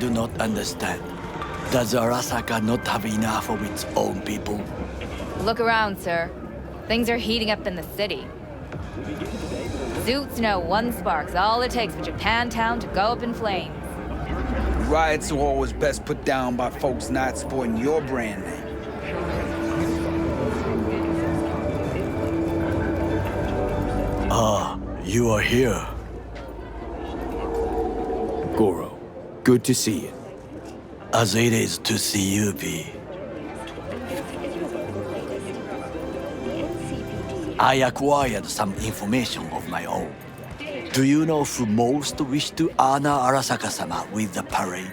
do not understand. Does Arasaka not have enough of its own people? Look around, sir. Things are heating up in the city. Suits know one spark's all it takes for Japantown to go up in flames. Riots are always best put down by folks not supporting your brand name. Ah, you are here. Goro, good to see you. As it is to see you, V. I acquired some information of my own. Do you know who most wished to honor Arasaka-sama with the parade?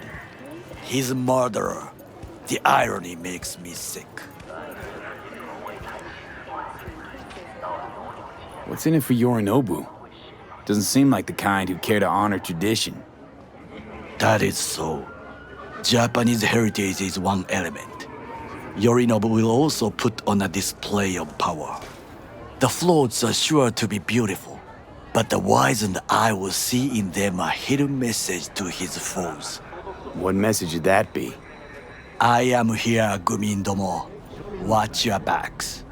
His murderer. The irony makes me sick. What's in it for Yorinobu? Doesn't seem like the kind who care to honor tradition. That is so. Japanese heritage is one element. Yorinobu will also put on a display of power. The floats are sure to be beautiful, but the wizened eye will see in them a hidden message to his foes. What message would that be? I am here, Gumindomo. Watch your backs.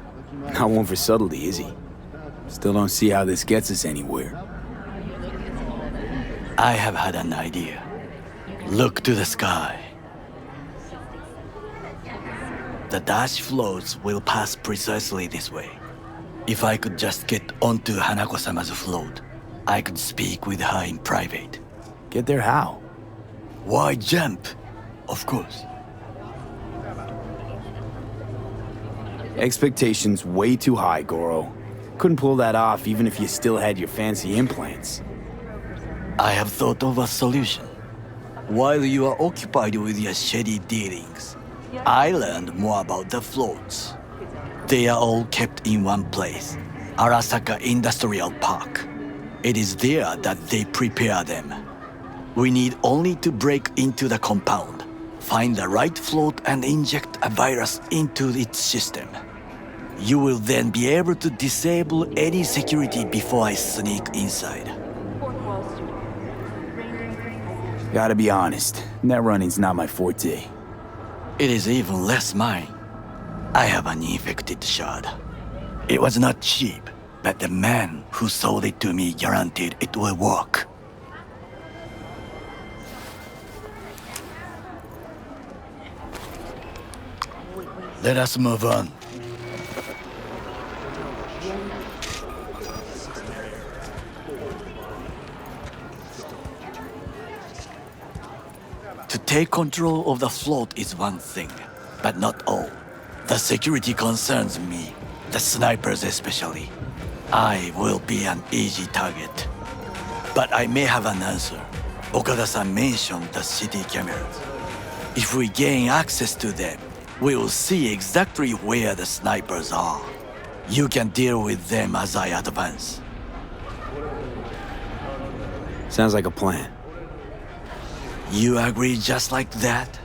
Not one for subtlety, is he? Still don't see how this gets us anywhere. I have had an idea. Look to the sky. The dash floats will pass precisely this way. If I could just get onto Hanako-sama's float, I could speak with her in private. Get there how? Why jump? Of course. Expectations way too high, Goro. Couldn't pull that off even if you still had your fancy implants. I have thought of a solution. While you are occupied with your shady dealings, I learned more about the floats. They are all kept in one place, Arasaka Industrial Park. It is there that they prepare them. We need only to break into the compound, find the right float and inject a virus into its system. You will then be able to disable any security before I sneak inside. Gotta be honest, net running's not my forte. It is even less mine. I have an infected shard. It was not cheap, but the man who sold it to me guaranteed it will work. Let us move on. To take control of the float is one thing, but not all. The security concerns me, the snipers especially. I will be an easy target. But I may have an answer. Okada-san mentioned the city cameras. If we gain access to them, we will see exactly where the snipers are. You can deal with them as I advance. Sounds like a plan. You agree just like that?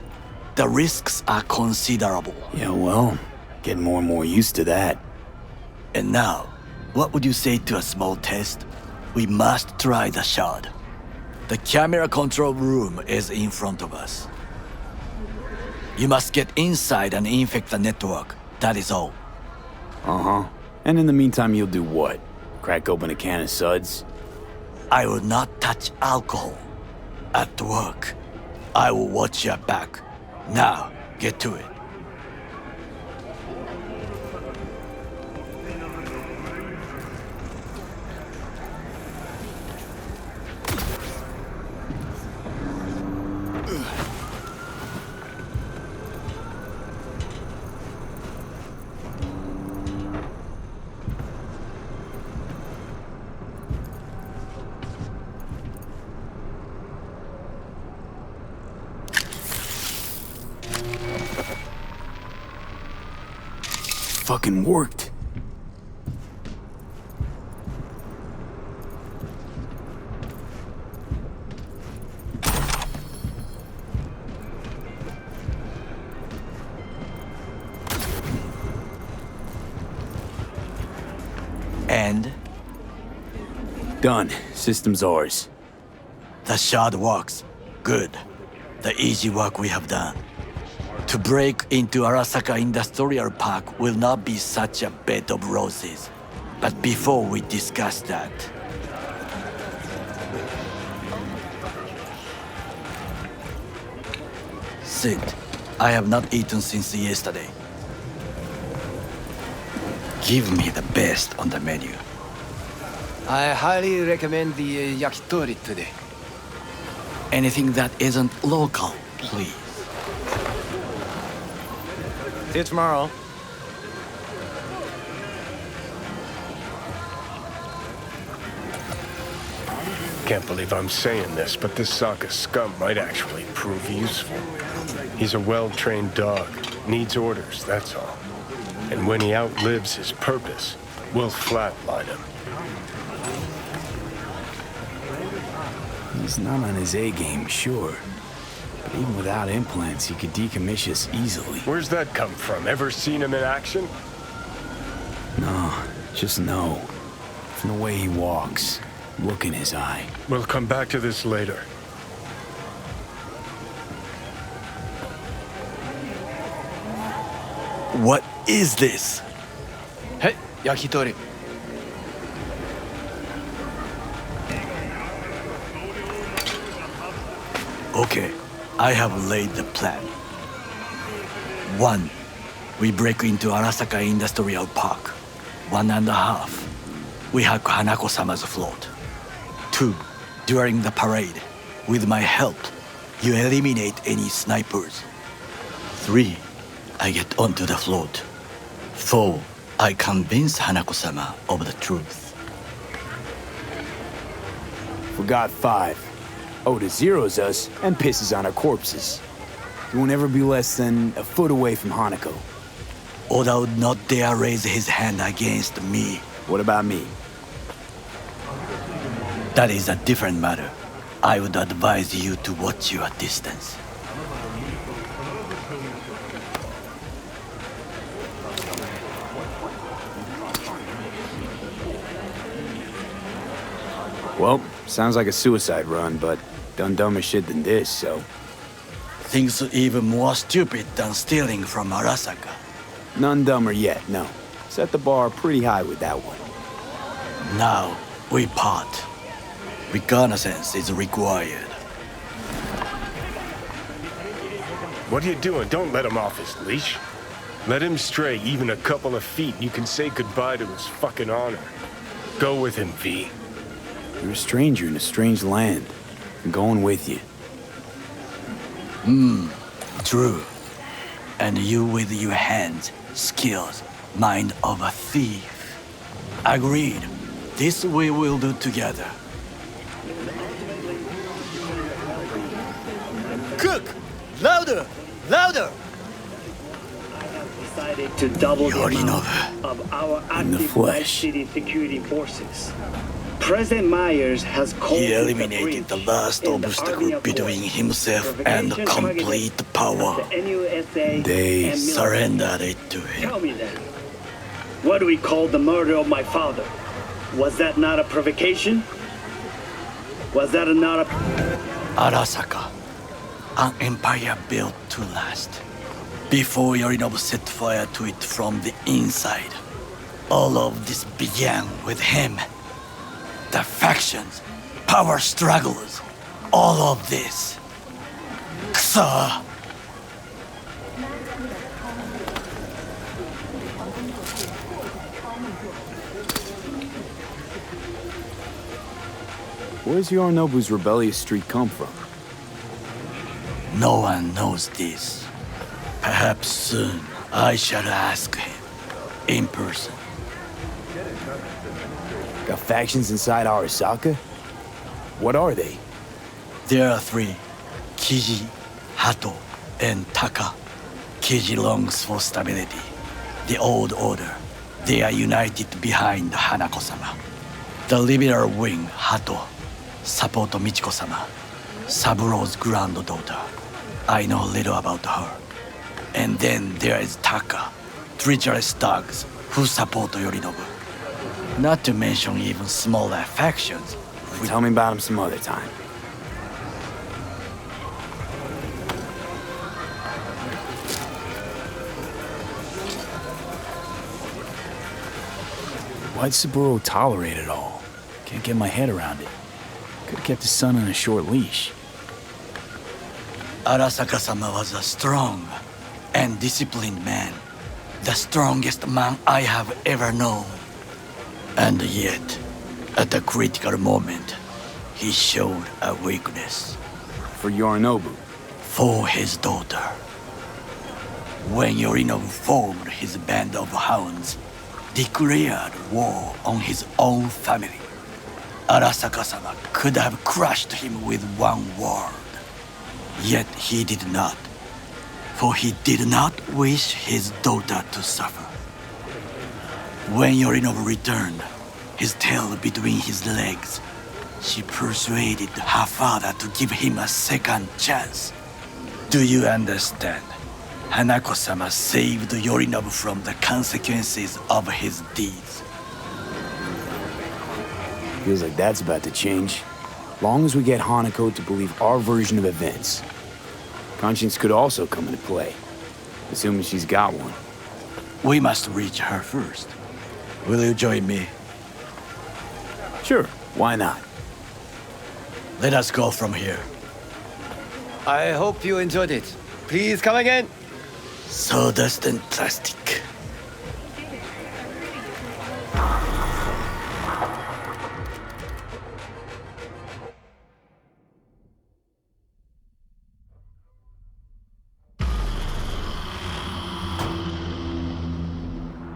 The risks are considerable. Yeah, well, getting more and more used to that. And now, what would you say to a small test? We must try the shard. The camera control room is in front of us. You must get inside and infect the network. That is all. Uh-huh. And in the meantime, you'll do what? Crack open a can of suds? I will not touch alcohol. At work, I will watch your back. Now, get to it. Fucking worked. And? Done. System's ours. The shard works. Good. the easy work we have done. To break into Arasaka Industrial Park will not be such a bed of roses. But before we discuss that, sit. I have not eaten since yesterday. Give me the best on the menu. I highly recommend the yakitori today. Anything that isn't local, please. See you tomorrow. Can't believe I'm saying this, but this Sokka scum might actually prove useful. He's a well-trained dog, needs orders, that's all. And when he outlives his purpose, we'll flatline him. He's not on his A-game, sure. But even without implants, he could decommission us easily. Where's that come from? Ever seen him in action? No, just no. From the way he walks, look in his eye. We'll come back to this later. What is this? Hey, yakitori. Okay, I have laid the plan. 1. We break into Arasaka Industrial Park. 1.5. We hack Hanako-sama's float. 2. During the parade, with my help, you eliminate any snipers. 3. I get onto the float. 4. I convince Hanako-sama of the truth. Forgot 5. Oda zeroes us and pisses on our corpses. He won't ever be less than a foot away from Hanako. Oda would not dare raise his hand against me. What about me? That is a different matter. I would advise you to watch your distance. Well, sounds like a suicide run, but done dumber shit than this, so... Things even more stupid than stealing from Arasaka. None dumber yet, no. Set the bar pretty high with that one. Now, we part. Reconnaissance is required. What are you doing? Don't let him off his leash. Let him stray even a couple of feet and you can say goodbye to his fucking honor. Go with him, V. You're a stranger in a strange land. I'm going with you. True. And you with your hands, skills, mind of a thief. Agreed. This we will do together. Cook! Louder! Louder! Decided to double the amount Yorinobu, of our in the active flesh. city security forces. President Myers has called he eliminated the last obstacle between himself and complete power. They Surrendered it to him. Tell me then, what do we call the murder of my father? Was that not a provocation? Was that not a... Arasaka, an empire built to last. Before Yorinobu set fire to it from the inside. All of this began with him. The factions, power struggles, all of this. Ksa! Where's Yorinobu's rebellious streak come from? No one knows this. Perhaps soon I shall ask him in person. Got factions inside Arasaka? What are they? There are 3. Kiji, Hato, and Taka. Kiji longs for stability. The old order. They are united behind Hanako-sama. The liberal wing, Hato, support Michiko-sama, Saburo's granddaughter. I know little about her. And then there is Taka, treacherous thugs who support Yorinobu. Not to mention even smaller factions. Tell me about him some other time. Why'd Saburo tolerate it all? Can't get my head around it. Could've kept his son on a short leash. Arasaka-sama was a strong and disciplined man. The strongest man I have ever known. And yet, at the critical moment, he showed a weakness. For Yorinobu. For his daughter. When Yorinobu formed his band of hounds, declared war on his own family, Arasaka-sama could have crushed him with one word. Yet he did not, for he did not wish his daughter to suffer. When Yorinobu returned, his tail between his legs, she persuaded her father to give him a second chance. Do you understand? Hanako-sama saved Yorinobu from the consequences of his deeds. Feels like that's about to change. Long as we get Hanako to believe our version of events. Conscience could also come into play, assuming she's got one. We must reach her first. Will you join me? Sure, why not? Let us go from here. I hope you enjoyed it. Please come again. Sawdust and plastic.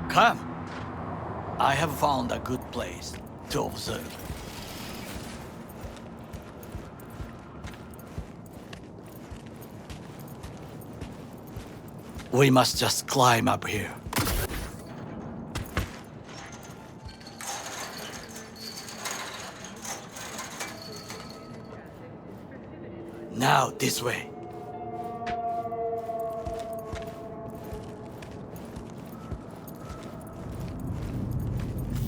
Come. I have found a good place to observe. We must just climb up here. Now, this way.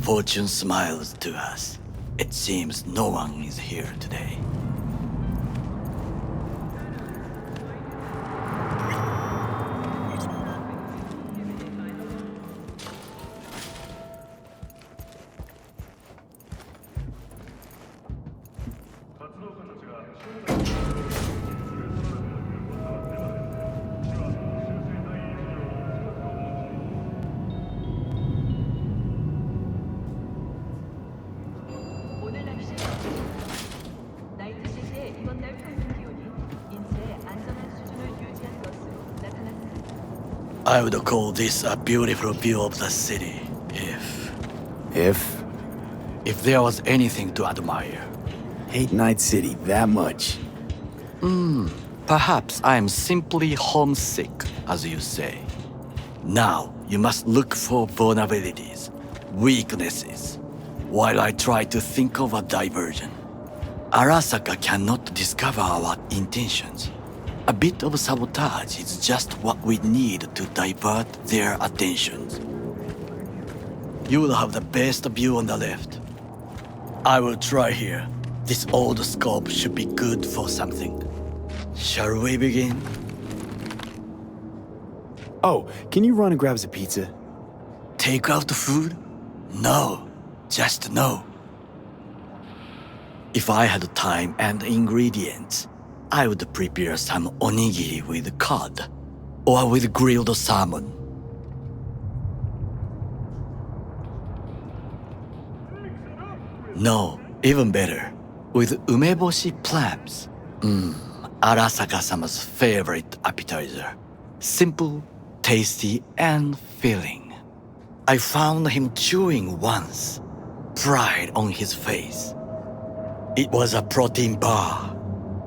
Fortune smiles to us. It seems no one is here today. I would call this a beautiful view of the city, if there was anything to admire. Hate Night City that much. Perhaps I am simply homesick, as you say. Now, you must look for vulnerabilities, weaknesses, while I try to think of a diversion. Arasaka cannot discover our intentions. A bit of sabotage is just what we need to divert their attentions. You will have the best view on the left. I will try here. This old scope should be good for something. Shall we begin? Oh, can you run and grab us a pizza? Take out food? No, just no. If I had time and ingredients, I would prepare some onigiri with cod, or with grilled salmon. No, even better, with umeboshi clams. Arasaka-sama's favorite appetizer. Simple, tasty, and filling. I found him chewing once, pride on his face. It was a protein bar.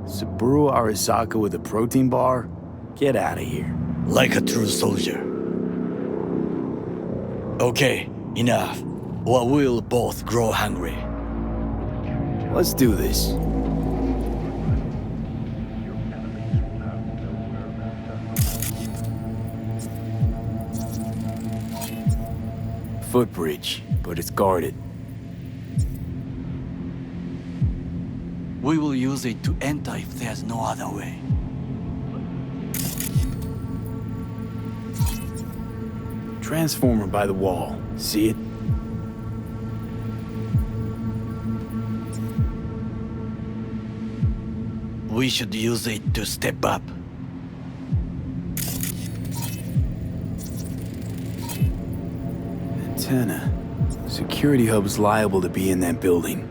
Saburo Arasaka with a protein bar? Get out of here. Like a true soldier. Okay, enough, or we'll both grow hungry. Let's do this. Footbridge, but it's guarded. We will use it to enter if there's no other way. Transformer by the wall. See it? We should use it to step up. Antenna. Security hub's liable to be in that building.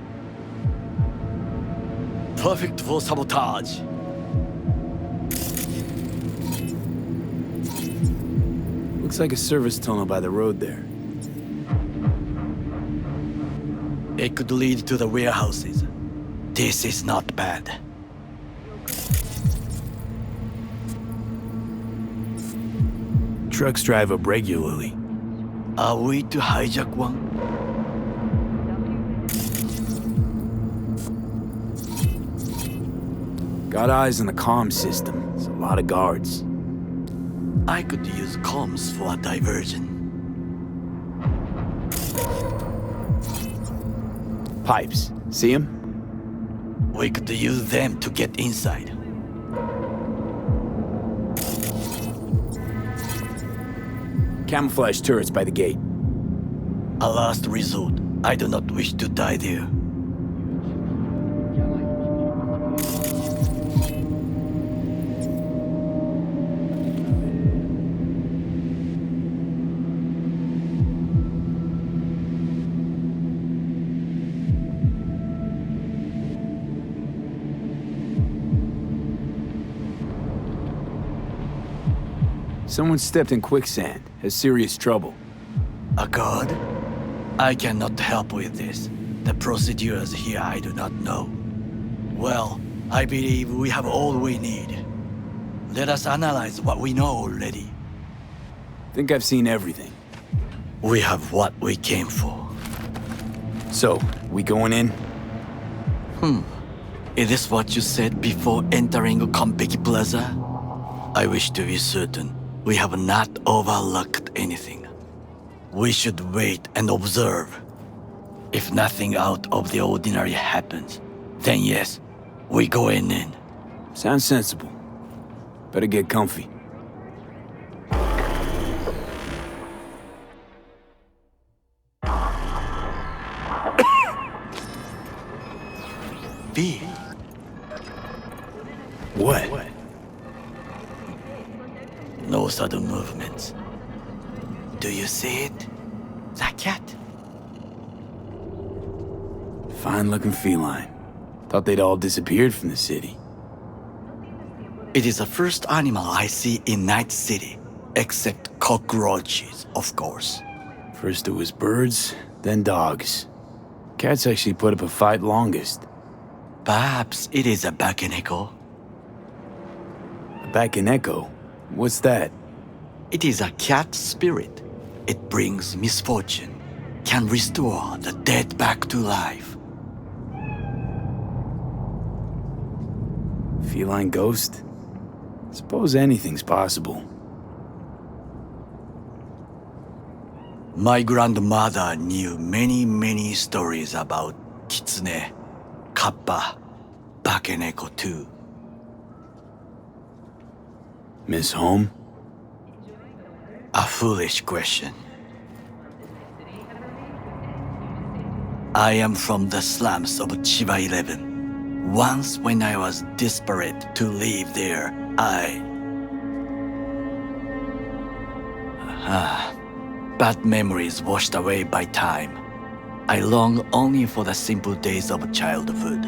Perfect for sabotage. Looks like a service tunnel by the road there. It could lead to the warehouses. This is not bad. Trucks drive up regularly. Are we to hijack one? Got eyes on the comm system. It's a lot of guards. I could use comms for a diversion. Pipes. See them? We could use them to get inside. Camouflage turrets by the gate. A last resort. I do not wish to die there. Someone stepped in quicksand. Has serious trouble. A god? I cannot help with this. The procedures here I do not know. Well, I believe we have all we need. Let us analyze what we know already. Think I've seen everything. We have what we came for. So, we going in? Is this what you said before entering Konpeki Plaza? I wish to be certain we have not overlooked anything. We should wait and observe. If nothing out of the ordinary happens, then yes, we go in. Sounds sensible. Better get comfy. B. What? No sudden movements. Do you see it? The cat. Fine-looking feline. Thought they'd all disappeared from the city. It is the first animal I see in Night City, except cockroaches, of course. First it was birds, then dogs. Cats actually put up a fight longest. Perhaps it is a Bakeneko. A Bakeneko? What's that? It is a cat spirit. It brings misfortune, can restore the dead back to life. Feline ghost? Suppose anything's possible. My grandmother knew many stories about Kitsune, Kappa, Bakeneko too. Miss Home? A foolish question. I am from the slums of Chiba 11. Once when I was desperate to live there, bad memories washed away by time. I long only for the simple days of childhood.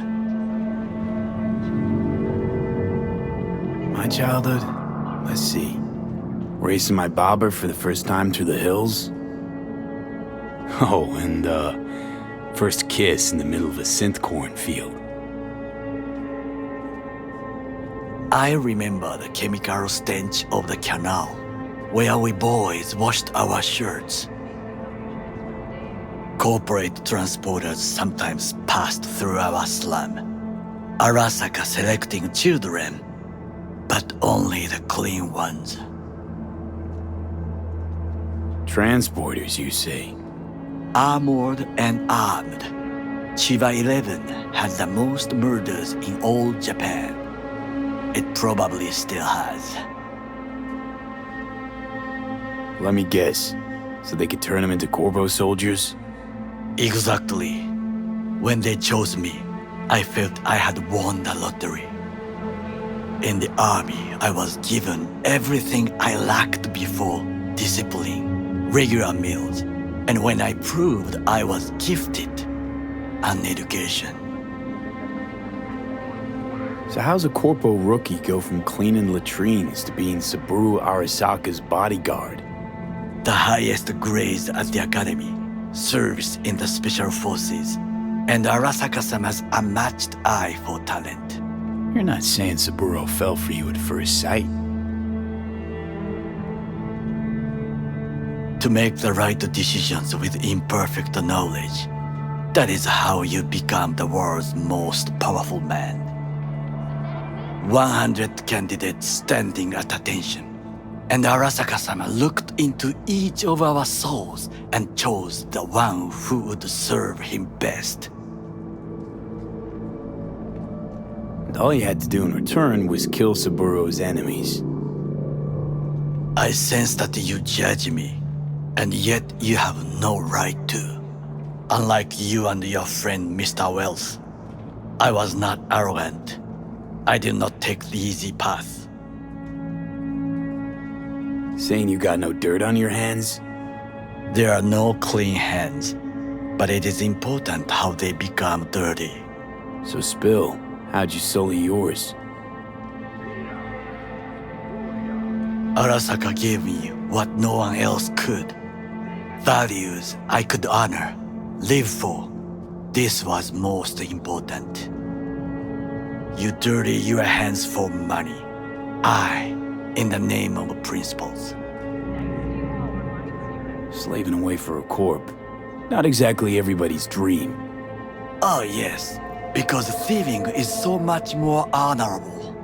My childhood? Let's see. Racing my bobber for the first time through the hills? Oh, and first kiss in the middle of a synth cornfield. I remember the chemical stench of the canal, where we boys washed our shirts. Corporate transporters sometimes passed through our slum, Arasaka selecting children, but only the clean ones. Transporters, you say? Armored and armed, Chiba 11 has the most murders in all Japan. It probably still has. Let me guess. So they could turn them into Corvo soldiers? Exactly. When they chose me, I felt I had won the lottery. In the army, I was given everything I lacked before: discipline, regular meals, and when I proved I was gifted, an education. So how's a corpo rookie go from cleaning latrines to being Saburo Arasaka's bodyguard? The highest grades at the academy, service in the special forces, and Arasaka-sama's unmatched eye for talent. You're not saying Saburo fell for you at first sight. To make the right decisions with imperfect knowledge, that is how you become the world's most powerful man. 100 candidates standing at attention, and Arasaka-sama looked into each of our souls and chose the one who would serve him best. And all you had to do in return was kill Saburo's enemies. I sense that you judge me, and yet you have no right to. Unlike you and your friend Mr. Wells, I was not arrogant. I did not take the easy path. Saying you got no dirt on your hands? There are no clean hands, but it is important how they become dirty. So spill, how'd you sully yours? Arasaka gave me what no one else could. Values I could honor, live for. This was most important. You dirty your hands for money. I, in the name of principles. Slaving away for a corp. Not exactly everybody's dream. Oh yes, because thieving is so much more honorable.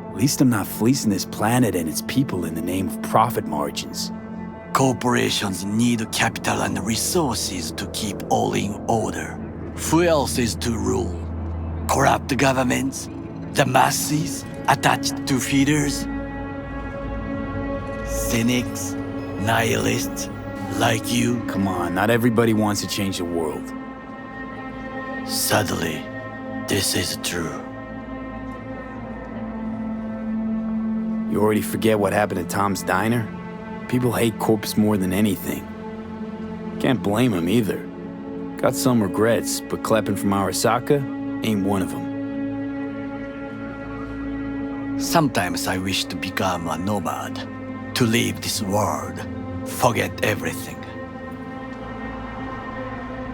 At least I'm not fleecing this planet and its people in the name of profit margins. Corporations need capital and resources to keep all in order. Who else is to rule? Corrupt governments? The masses attached to feeders? Cynics? Nihilists? Like you? Come on, not everybody wants to change the world. Sadly, this is true. You already forget what happened at Tom's Diner? People hate corpse more than anything. Can't blame him either. Got some regrets, but clapping from Arasaka ain't one of them. Sometimes I wish to become a nomad, to leave this world, forget everything.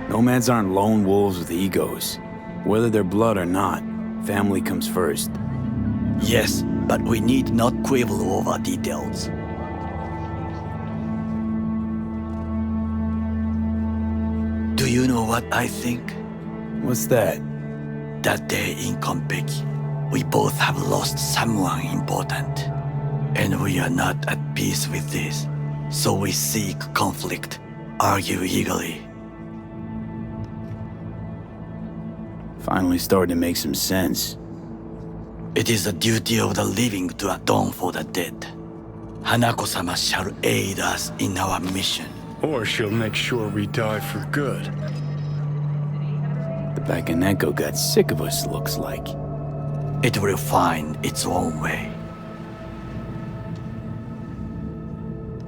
Nomads aren't lone wolves with egos. Whether they're blood or not, family comes first. Yes, but we need not quibble over details. Do you know what I think? What's that? That day in Konpeki, we both have lost someone important. And we are not at peace with this. So we seek conflict, argue eagerly. Finally starting to make some sense. It is the duty of the living to atone for the dead. Hanako-sama shall aid us in our mission. Or she'll make sure we die for good. The Bakaneko got sick of us, looks like. It will find its own way.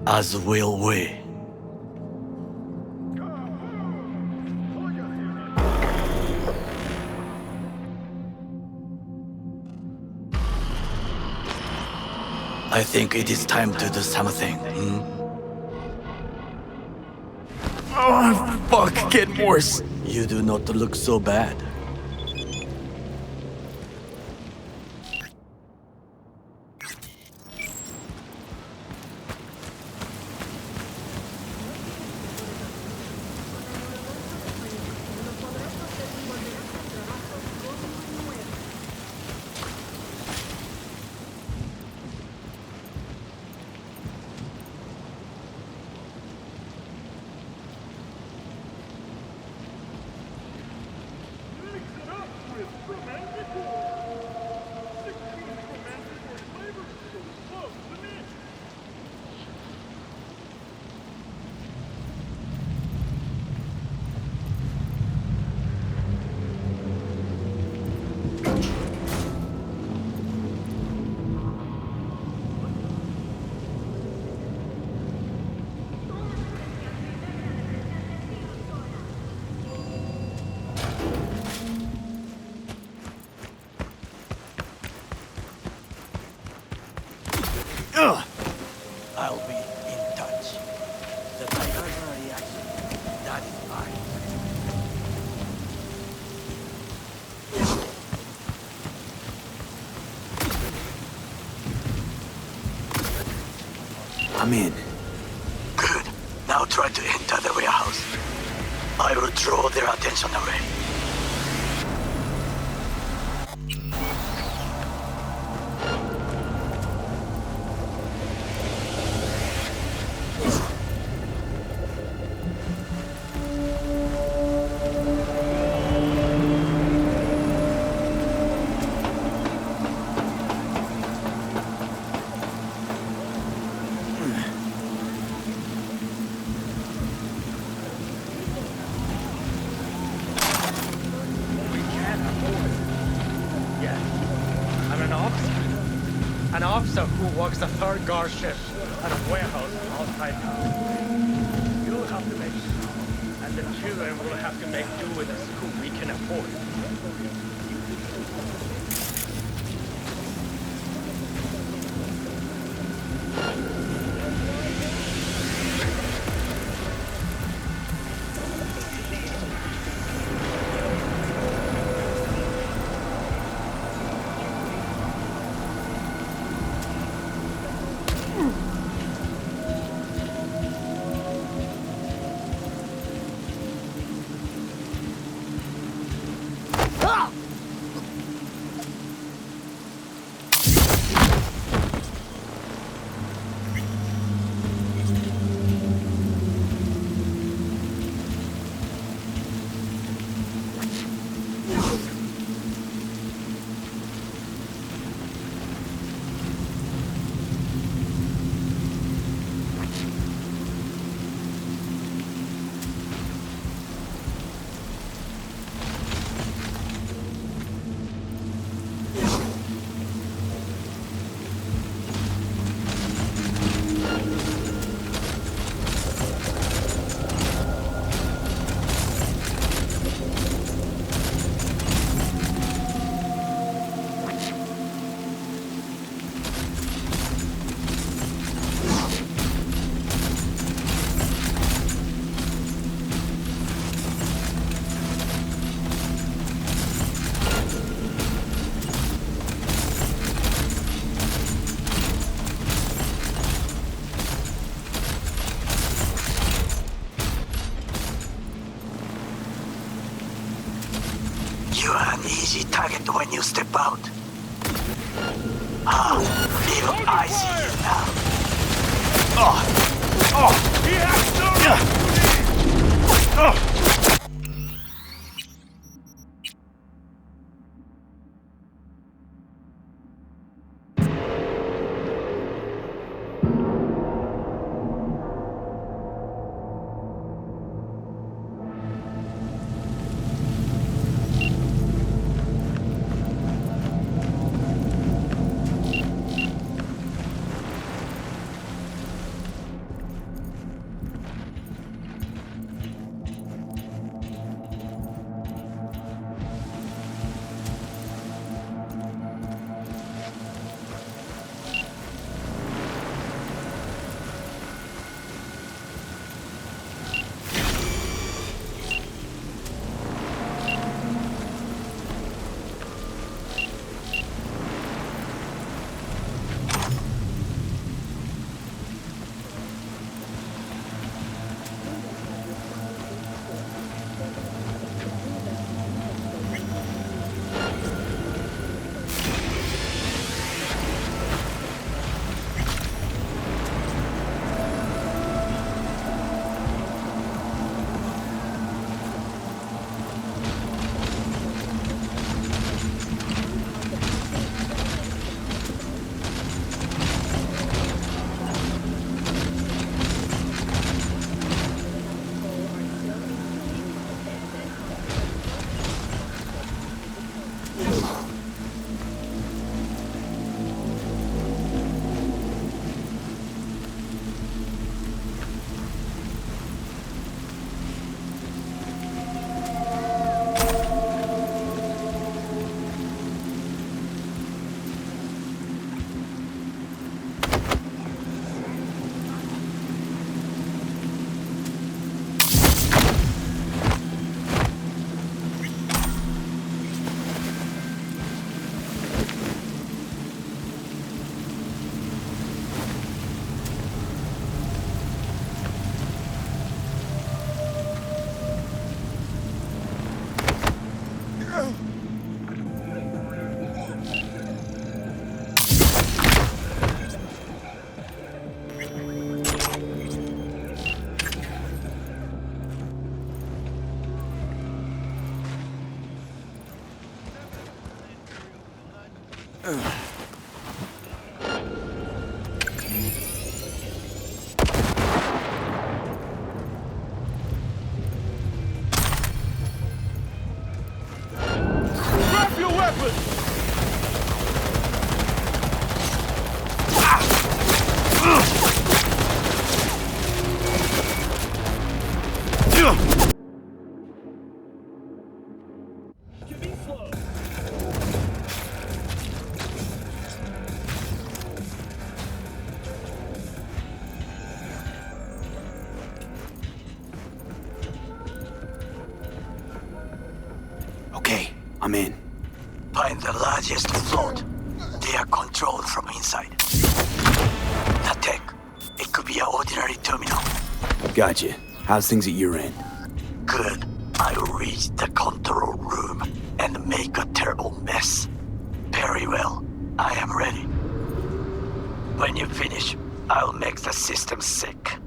As will we. I think it is time to do something. Oh, fuck, get worse. You do not look so bad. I'm in. Good. Now try to enter the warehouse. I will draw their attention away. An officer who works the third guard shift at a warehouse outside town. You'll have to make sure, and the children will have to make do with the school we can afford. You are an easy target when you step out. Ah, little I see you now. He has no... Drop your weapon! Okay, I'm in. Find the largest float. They are controlled from inside. The tech. It could be an ordinary terminal. Gotcha. How's things at your end? Good. I'll reach the control room and make a terrible mess. Very well. I am ready. When you finish, I'll make the system sick.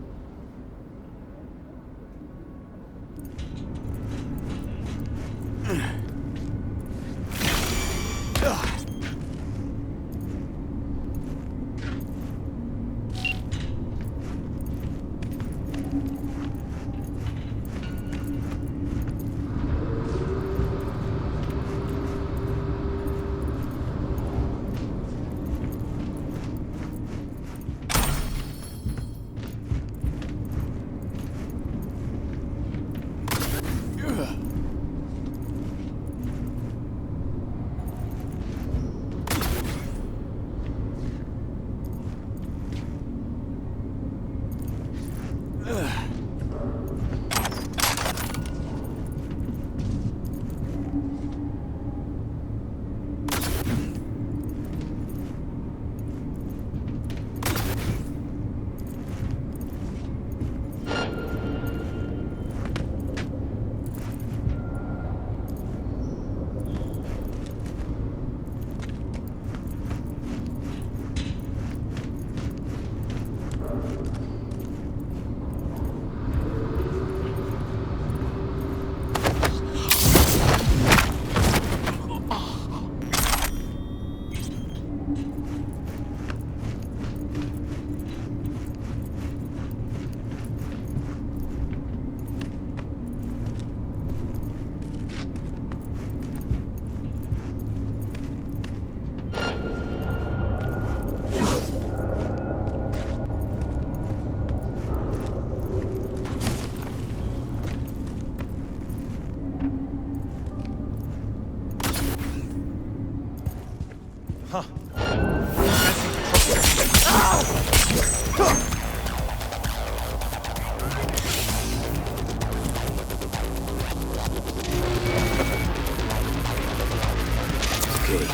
Okay.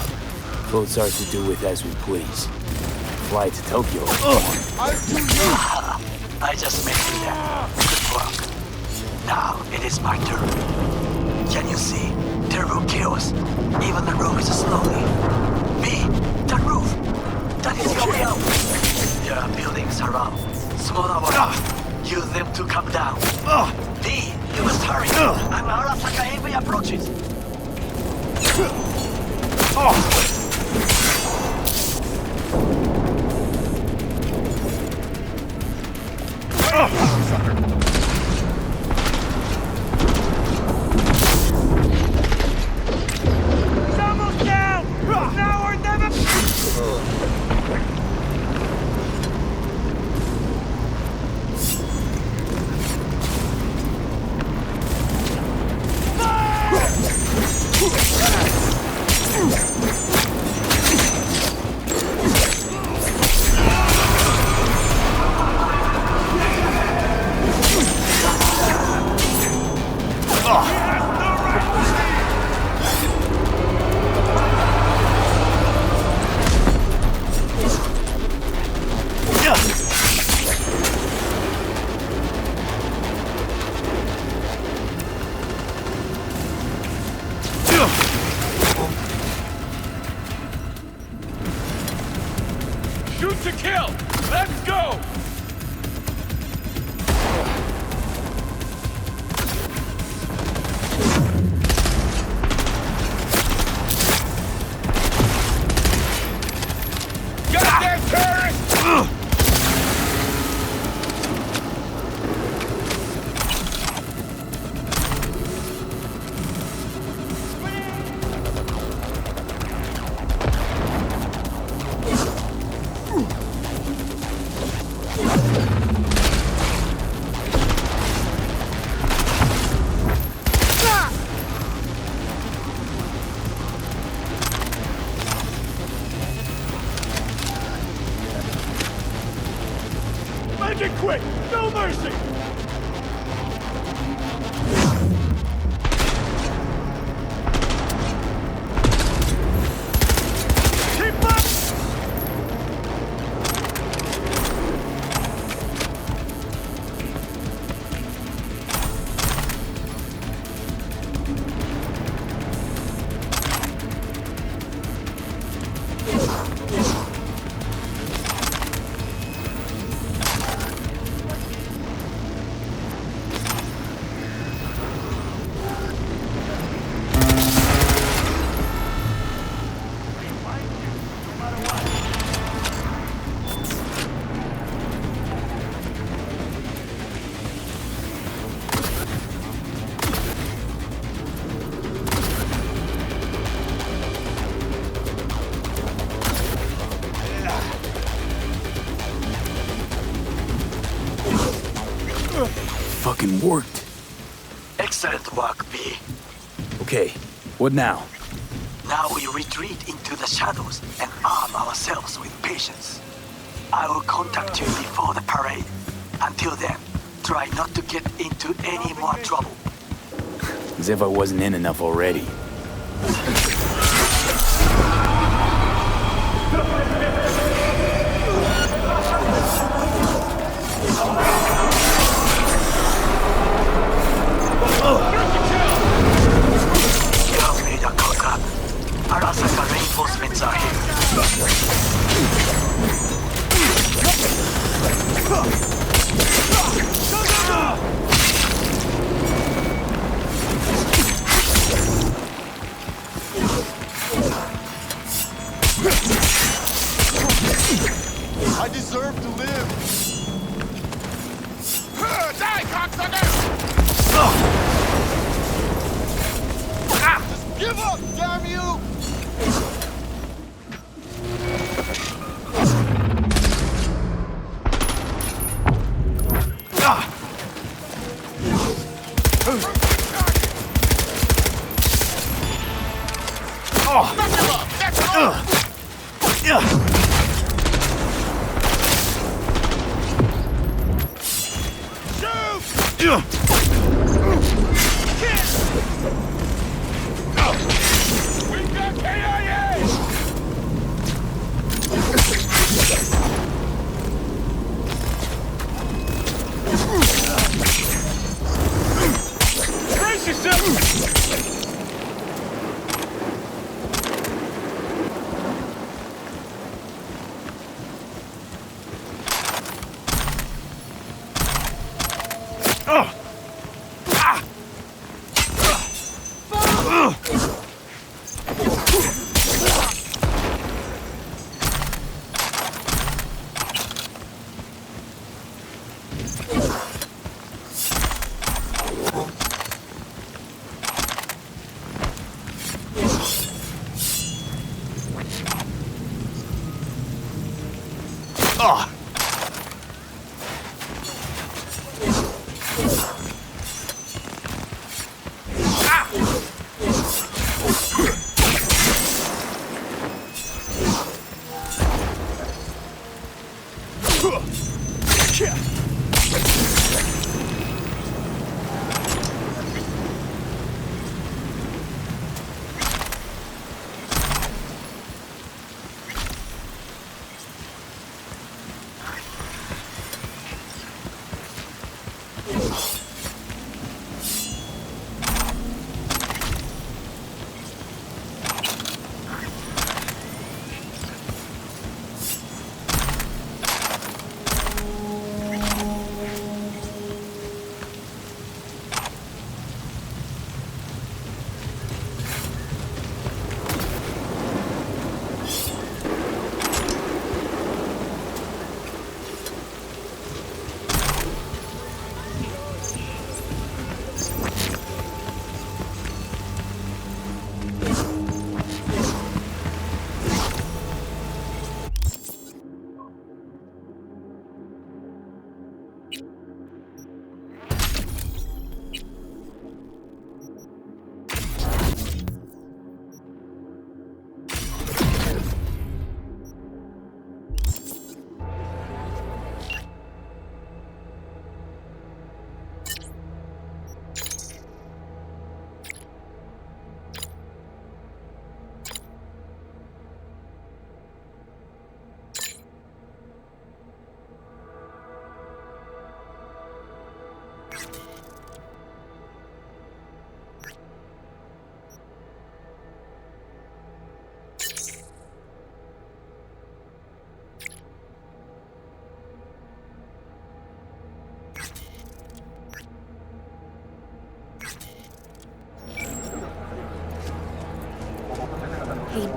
Floats ours to do with as we please. Fly to Tokyo. I just made it there. Good work. Now it is my turn. Can you see? Terrible chaos. Even the roof is slowly. B, the roof. That is your way out. There are buildings around. Smaller ones. Use them to come down. B, you must hurry. I'm Arasaka heavy approaches. He's almost down! Now or never! Shoot to kill! Let's go! Make it quick! No mercy! Keep up! Fucking worked. Excellent work, B. Okay, what now? Now we retreat into the shadows and arm ourselves with patience. I will contact you before the parade. Until then, try not to get into any more trouble. As if I wasn't in enough already. You have made a good run. Arasaka reinforcements are I deserve to live. Die, cocksucker! Just give up, damn you!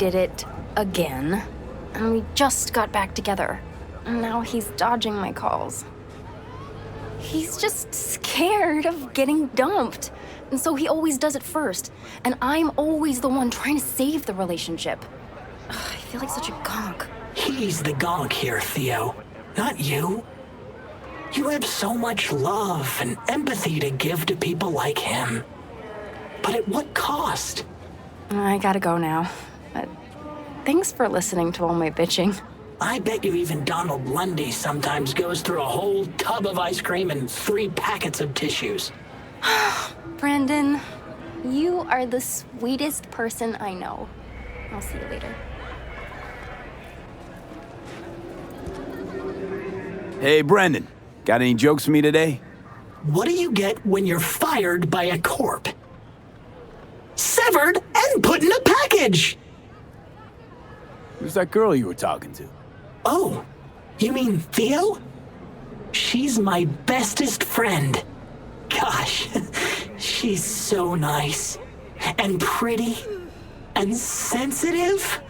did it again. And we just got back together. And now he's dodging my calls. He's just scared of getting dumped. And so he always does it first. And I'm always the one trying to save the relationship. Ugh, I feel like such a gonk. He's the gonk here, Theo. Not you. You have so much love and empathy to give to people like him. But at what cost? I gotta go now. But thanks for listening to all my bitching. I bet you even Donald Lundy sometimes goes through a whole tub of ice cream and 3 packets of tissues. Brandon, you are the sweetest person I know. I'll see you later. Hey, Brendan. Got any jokes for me today? What do you get when you're fired by a corp? Severed and put in a package! Who's that girl you were talking to? Oh, you mean Theo? She's my bestest friend. Gosh, she's so nice and pretty and sensitive.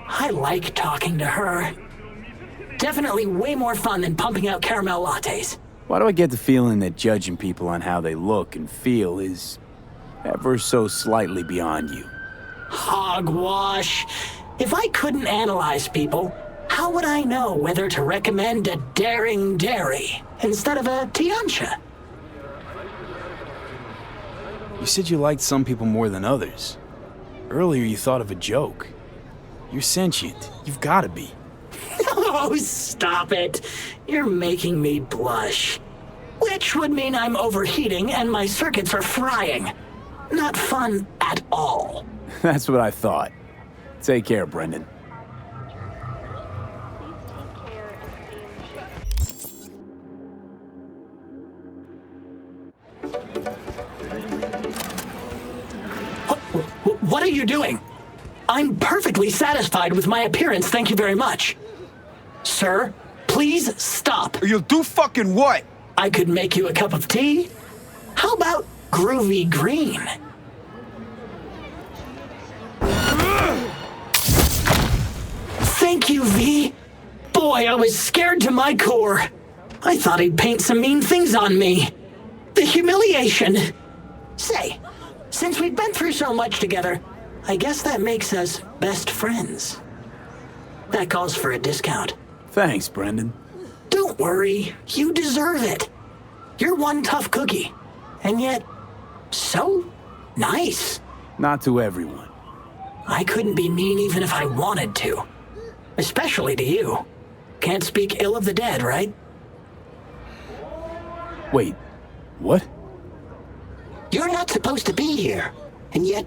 I like talking to her. Definitely way more fun than pumping out caramel lattes. Why do I get the feeling that judging people on how they look and feel is ever so slightly beyond you? Hogwash. If I couldn't analyze people, how would I know whether to recommend a daring dairy instead of a Tiancha? You said you liked some people more than others. Earlier you thought of a joke. You're sentient. You've got to be. Oh, stop it. You're making me blush. Which would mean I'm overheating and my circuits are frying. Not fun at all. That's what I thought. Take care, Brendan. What are you doing? I'm perfectly satisfied with my appearance, thank you very much. Sir, please stop. You'll do fucking what? I could make you a cup of tea. How about groovy green? Thank you, V. Boy, I was scared to my core. I thought he'd paint some mean things on me. The humiliation. Say, since we've been through so much together, I guess that makes us best friends. That calls for a discount. Thanks, Brendan. Don't worry, you deserve it. You're one tough cookie, and yet so nice. Not to everyone. I couldn't be mean even if I wanted to. Especially to you. Can't speak ill of the dead, right? Wait, what? You're not supposed to be here, and yet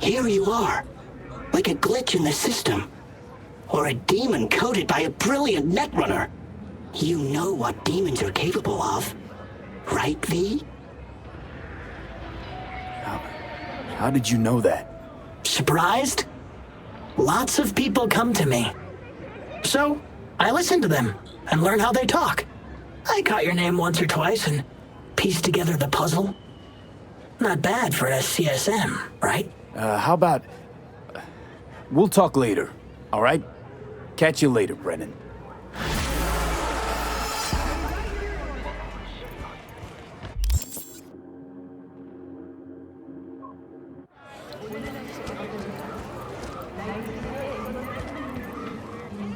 here you are. Like a glitch in the system. Or a demon coded by a brilliant netrunner. You know what demons are capable of, right, V? How did you know that? Surprised? Lots of people come to me. So, I listen to them and learn how they talk. I caught your name once or twice and pieced together the puzzle. Not bad for a CSM, right? How about... we'll talk later, all right? Catch you later, Brennan.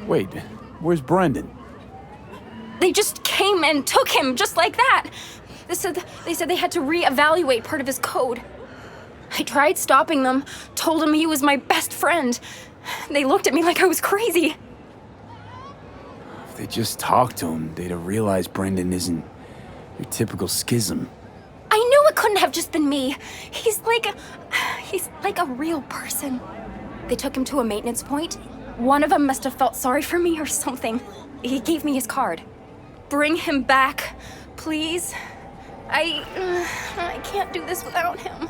Wait, where's Brendan? They just came and took him just like that. They said they had to reevaluate part of his code. I tried stopping them, told him he was my best friend. They looked at me like I was crazy. If they just talked to him, they'd have realized Brendan isn't your typical schism. I knew it couldn't have just been me. He's like a real person. They took him to a maintenance point. One of them must have felt sorry for me or something. He gave me his card. Bring him back, please. I can't do this without him.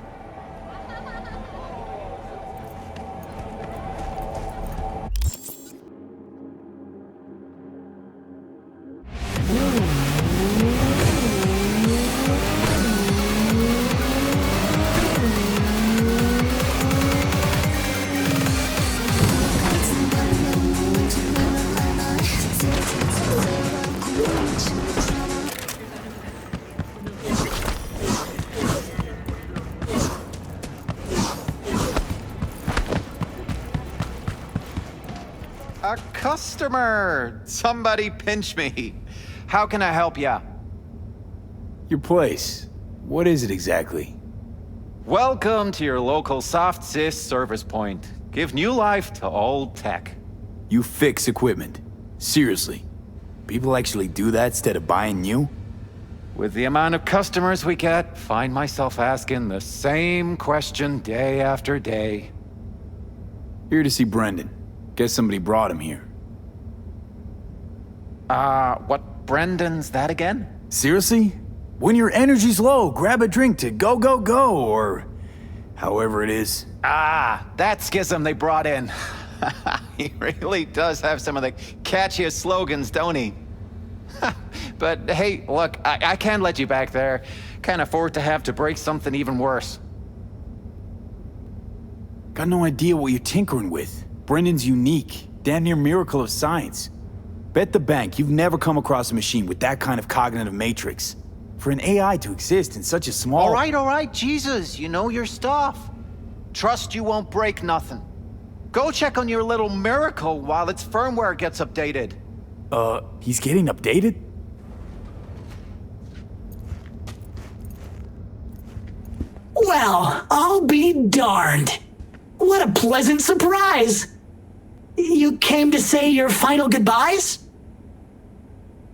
customer! Somebody pinch me. How can I help ya? Your place. What is it exactly? Welcome to your local soft sys service point. Give new life to old tech. You fix equipment. Seriously. People actually do that instead of buying new? With the amount of customers we get, find myself asking the same question day after day. Here to see Brendan. Guess somebody brought him here. What Brendan's that again? Seriously? When your energy's low, grab a drink to go, go, go, or however it is. That schism they brought in. He really does have some of the catchiest slogans, don't he? But hey, look, I can't let you back there. Can't afford to have to break something even worse. Got no idea what you're tinkering with. Brendan's unique. Damn near miracle of science. Bet the bank you've never come across a machine with that kind of cognitive matrix. For an AI to exist in such a small... All right, Jesus, you know your stuff. Trust you won't break nothing. Go check on your little miracle while its firmware gets updated. He's getting updated? Well, I'll be darned. What a pleasant surprise. You came to say your final goodbyes?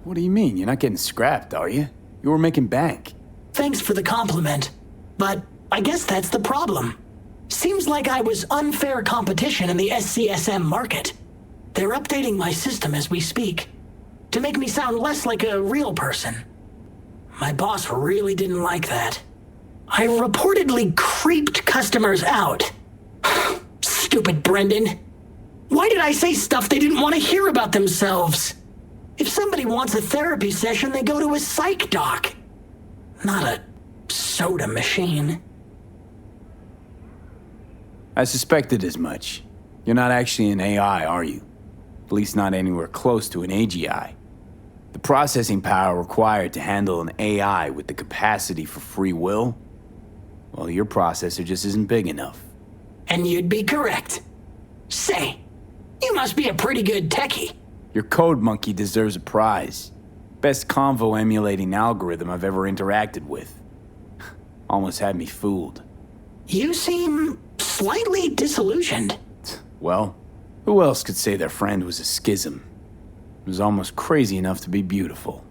What do you mean? You're not getting scrapped, are you? You were making bank. Thanks for the compliment, but I guess that's the problem. Seems like I was unfair competition in the SCSM market. They're updating my system as we speak, to make me sound less like a real person. My boss really didn't like that. I reportedly creeped customers out. Stupid Brendan. Why did I say stuff they didn't want to hear about themselves? If somebody wants a therapy session, they go to a psych doc. Not a soda machine. I suspected as much. You're not actually an AI, are you? At least not anywhere close to an AGI. The processing power required to handle an AI with the capacity for free will? Well, your processor just isn't big enough. And you'd be correct. Say, you must be a pretty good techie. Your code monkey deserves a prize. Best convo emulating algorithm I've ever interacted with. Almost had me fooled. You seem slightly disillusioned. Well, who else could say their friend was a schism? It was almost crazy enough to be beautiful.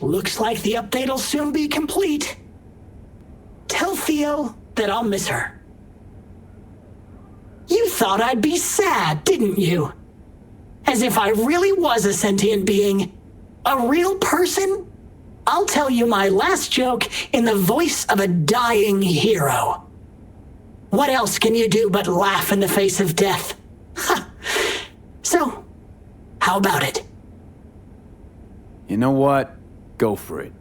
Looks like the update'll soon be complete. Tell Theo that I'll miss her. You thought I'd be sad, didn't you? As if I really was a sentient being. A real person? I'll tell you my last joke in the voice of a dying hero. What else can you do but laugh in the face of death? Ha! So, how about it? You know what? Go for it.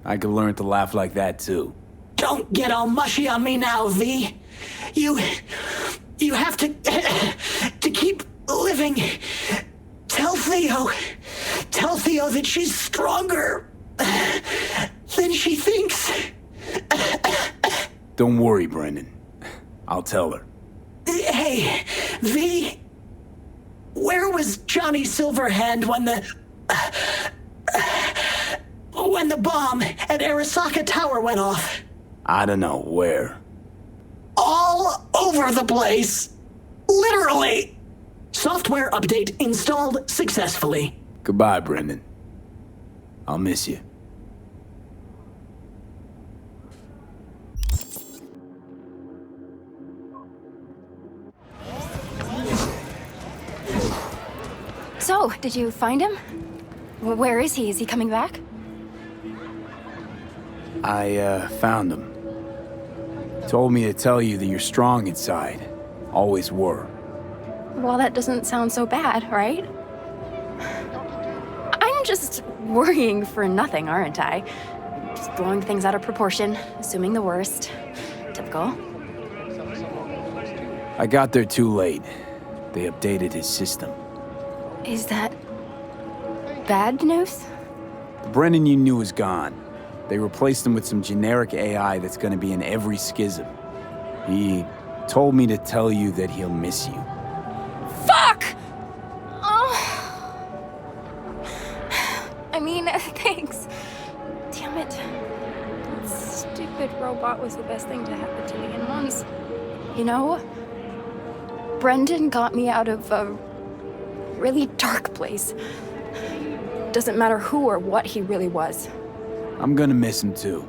I could learn to laugh like that too. Don't get all mushy on me now, V. You have to keep living. Tell Theo that she's stronger than she thinks. Don't worry, Brendan. I'll tell her. Hey, V, where was Johnny Silverhand when the bomb at Arasaka Tower went off? I don't know where. All over the place. Literally. Software update installed successfully. Goodbye, Brendan. I'll miss you. So, did you find him? Where is he? Is he coming back? I found him. Told me to tell you that you're strong inside. Always were. Well, that doesn't sound so bad, right? I'm just worrying for nothing, aren't I? Just blowing things out of proportion, assuming the worst. Typical. I got there too late. They updated his system. Is that bad news? The Brendan you knew is gone. They replaced him with some generic AI that's gonna be in every schism. He told me to tell you that he'll miss you. Fuck! Oh. Yeah, thanks. Damn it. That stupid robot was the best thing to happen to me in months. You know, Brendan got me out of a really dark place. Doesn't matter who or what he really was. I'm gonna miss him too.